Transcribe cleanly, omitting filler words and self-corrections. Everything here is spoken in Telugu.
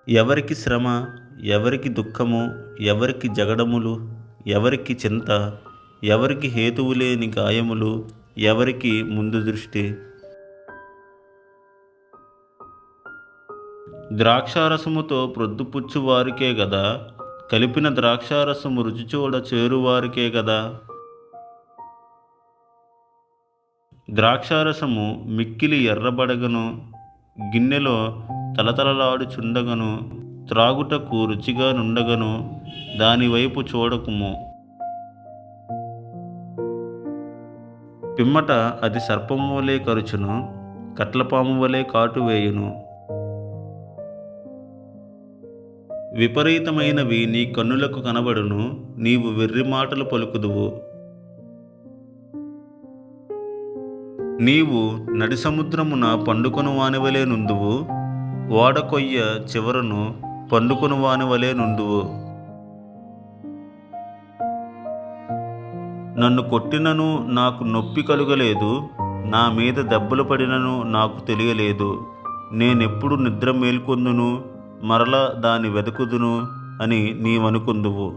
ఎవరికి శ్రమ, ఎవరికి దుఃఖము, ఎవరికి జగడములు, ఎవరికి చింత, ఎవరికి హేతువు లేని గాయములు, ఎవరికి ముందు దృష్టి. ద్రాక్షారసముతో ప్రొద్దుపుచ్చు వారికే గదా, కలిపిన ద్రాక్షారసము రుచిచూడ చేరువారికే గదా. ద్రాక్షారసము మిక్కిలి ఎర్రబడగను, గిన్నెలో తలతలలాడుచుండగను, త్రాగుటకు రుచిగా నుండగను, దానివైపు చూడకుము. పిమ్మట అది సర్పము వలె కరుచును, కట్లపాము వలె కాటువేయును. విపరీతమైనవి నీ కన్నులకు కనబడును, నీవు వెర్రి మాటలు పలుకుదువు. నీవు నడి సముద్రమున పండుకొను వానివలే నుందువు, ఓడకొయ్య చివరను పండుకొను వానివలే నుందువు. నన్ను కొట్టినను నాకు నొప్పి కలుగలేదు, నా మీద దెబ్బలు పడినను నాకు తెలియలేదు. నేనెప్పుడు నిద్ర మేల్కొందును, మరలా దాని వెదకుదును అని నీవనుకొందువు.